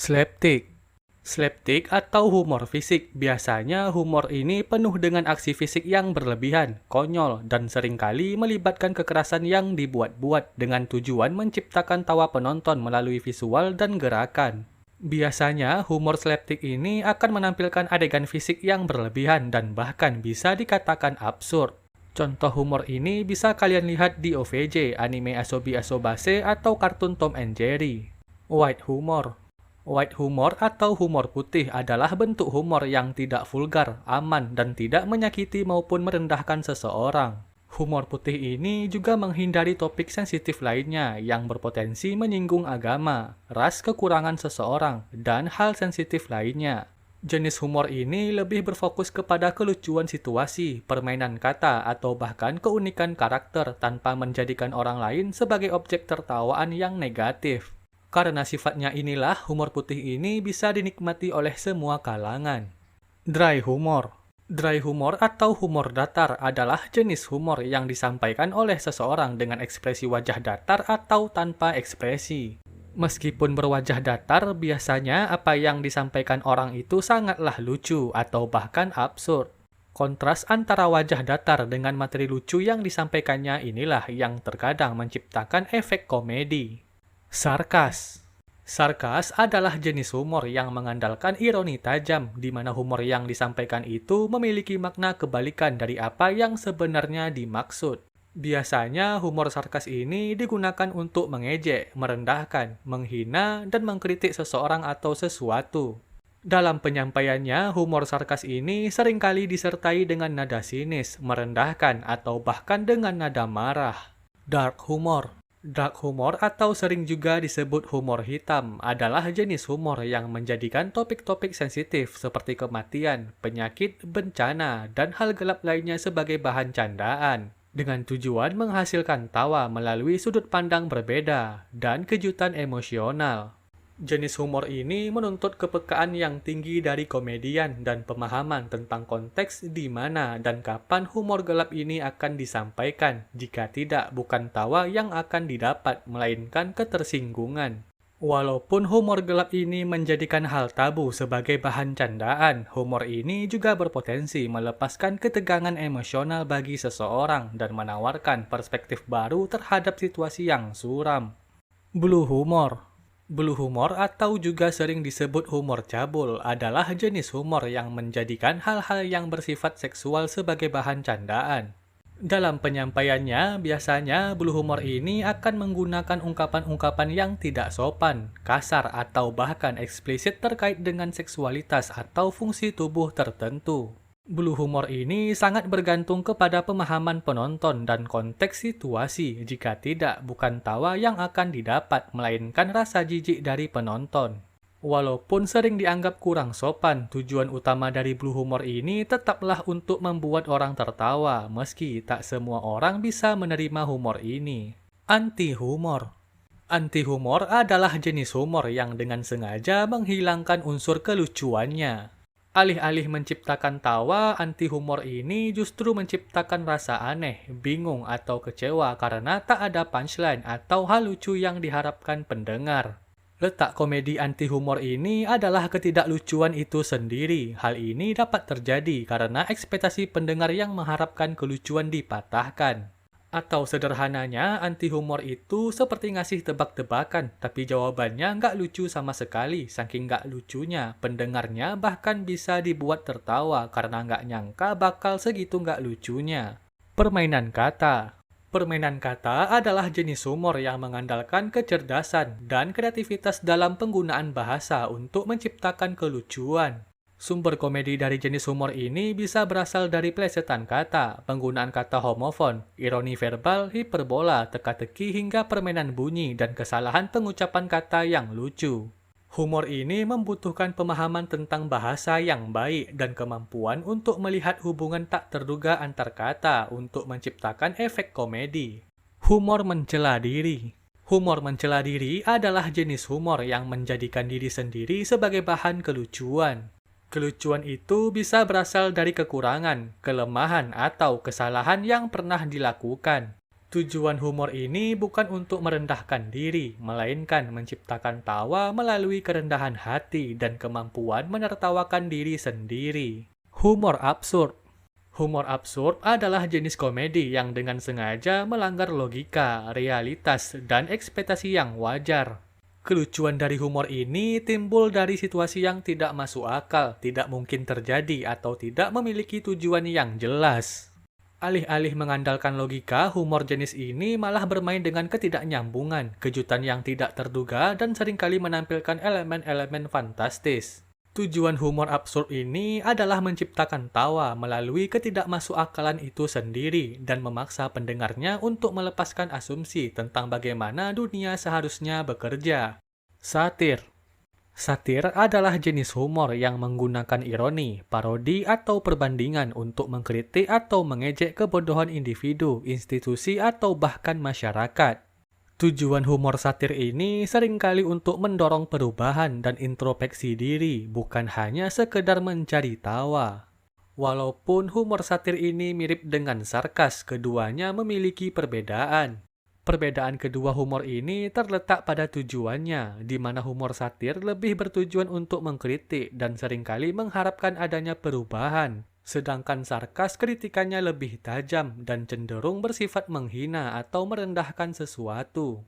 Slapstick. Slapstick atau humor fisik. Biasanya humor ini penuh dengan aksi fisik yang berlebihan, konyol, dan seringkali melibatkan kekerasan yang dibuat-buat dengan tujuan menciptakan tawa penonton melalui visual dan gerakan. Biasanya, humor slapstick ini akan menampilkan adegan fisik yang berlebihan dan bahkan bisa dikatakan absurd. Contoh humor ini bisa kalian lihat di OVJ, anime Asobi Asobase, atau kartun Tom and Jerry. White humor. White humor atau humor putih adalah bentuk humor yang tidak vulgar, aman, dan tidak menyakiti maupun merendahkan seseorang. Humor putih ini juga menghindari topik sensitif lainnya yang berpotensi menyinggung agama, ras, kekurangan seseorang, dan hal sensitif lainnya. Jenis humor ini lebih berfokus kepada kelucuan situasi, permainan kata, atau bahkan keunikan karakter tanpa menjadikan orang lain sebagai objek tertawaan yang negatif. Karena sifatnya inilah, humor putih ini bisa dinikmati oleh semua kalangan. Dry humor. Dry humor atau humor datar adalah jenis humor yang disampaikan oleh seseorang dengan ekspresi wajah datar atau tanpa ekspresi. Meskipun berwajah datar, biasanya apa yang disampaikan orang itu sangatlah lucu atau bahkan absurd. Kontras antara wajah datar dengan materi lucu yang disampaikannya inilah yang terkadang menciptakan efek komedi. Sarkas. Sarkas adalah jenis humor yang mengandalkan ironi tajam, di mana humor yang disampaikan itu memiliki makna kebalikan dari apa yang sebenarnya dimaksud. Biasanya humor sarkas ini digunakan untuk mengejek, merendahkan, menghina, dan mengkritik seseorang atau sesuatu. Dalam penyampaiannya, humor sarkas ini seringkali disertai dengan nada sinis, merendahkan, atau bahkan dengan nada marah. Dark humor. Dark humor atau sering juga disebut humor hitam adalah jenis humor yang menjadikan topik-topik sensitif seperti kematian, penyakit, bencana, dan hal gelap lainnya sebagai bahan candaan, dengan tujuan menghasilkan tawa melalui sudut pandang berbeda dan kejutan emosional. Jenis humor ini menuntut kepekaan yang tinggi dari komedian dan pemahaman tentang konteks di mana dan kapan humor gelap ini akan disampaikan. Jika tidak, bukan tawa yang akan didapat, melainkan ketersinggungan. Walaupun humor gelap ini menjadikan hal tabu sebagai bahan candaan, humor ini juga berpotensi melepaskan ketegangan emosional bagi seseorang dan menawarkan perspektif baru terhadap situasi yang suram. Blue humor. Blue humor atau juga sering disebut humor cabul adalah jenis humor yang menjadikan hal-hal yang bersifat seksual sebagai bahan candaan. Dalam penyampaiannya, biasanya blue humor ini akan menggunakan ungkapan-ungkapan yang tidak sopan, kasar, atau bahkan eksplisit terkait dengan seksualitas atau fungsi tubuh tertentu. Blue humor ini sangat bergantung kepada pemahaman penonton dan konteks situasi. Jika tidak, bukan tawa yang akan didapat, melainkan rasa jijik dari penonton. Walaupun sering dianggap kurang sopan, tujuan utama dari blue humor ini tetaplah untuk membuat orang tertawa, meski tak semua orang bisa menerima humor ini. Anti-humor. Anti-humor adalah jenis humor yang dengan sengaja menghilangkan unsur kelucuannya. Alih-alih menciptakan tawa, anti-humor ini justru menciptakan rasa aneh, bingung, atau kecewa karena tak ada punchline atau hal lucu yang diharapkan pendengar. Letak komedi anti-humor ini adalah ketidaklucuan itu sendiri. Hal ini dapat terjadi karena ekspektasi pendengar yang mengharapkan kelucuan dipatahkan. Atau sederhananya, anti-humor itu seperti ngasih tebak-tebakan, tapi jawabannya nggak lucu sama sekali. Saking nggak lucunya, pendengarnya bahkan bisa dibuat tertawa karena nggak nyangka bakal segitu nggak lucunya. Permainan kata. Permainan kata adalah jenis humor yang mengandalkan kecerdasan dan kreativitas dalam penggunaan bahasa untuk menciptakan kelucuan. Sumber komedi dari jenis humor ini bisa berasal dari plesetan kata, penggunaan kata homofon, ironi verbal, hiperbola, teka-teki, hingga permainan bunyi dan kesalahan pengucapan kata yang lucu. Humor ini membutuhkan pemahaman tentang bahasa yang baik dan kemampuan untuk melihat hubungan tak terduga antar kata untuk menciptakan efek komedi. Humor mencela diri. Humor mencela diri adalah jenis humor yang menjadikan diri sendiri sebagai bahan kelucuan. Kelucuan itu bisa berasal dari kekurangan, kelemahan, atau kesalahan yang pernah dilakukan. Tujuan humor ini bukan untuk merendahkan diri, melainkan menciptakan tawa melalui kerendahan hati dan kemampuan menertawakan diri sendiri. Humor absurd. Humor absurd adalah jenis komedi yang dengan sengaja melanggar logika, realitas, dan ekspektasi yang wajar. Kelucuan dari humor ini timbul dari situasi yang tidak masuk akal, tidak mungkin terjadi, atau tidak memiliki tujuan yang jelas. Alih-alih mengandalkan logika, humor jenis ini malah bermain dengan ketidaknyambungan, kejutan yang tidak terduga, dan seringkali menampilkan elemen-elemen fantastis. Tujuan humor absurd ini adalah menciptakan tawa melalui ketidakmasukakalan itu sendiri dan memaksa pendengarnya untuk melepaskan asumsi tentang bagaimana dunia seharusnya bekerja. Satir. Satir adalah jenis humor yang menggunakan ironi, parodi, atau perbandingan untuk mengkritik atau mengejek kebodohan individu, institusi, atau bahkan masyarakat. Tujuan humor satir ini seringkali untuk mendorong perubahan dan introspeksi diri, bukan hanya sekedar mencari tawa. Walaupun humor satir ini mirip dengan sarkas, keduanya memiliki perbedaan. Perbedaan kedua humor ini terletak pada tujuannya, di mana humor satir lebih bertujuan untuk mengkritik dan seringkali mengharapkan adanya perubahan. Sedangkan sarkas kritikannya lebih tajam dan cenderung bersifat menghina atau merendahkan sesuatu.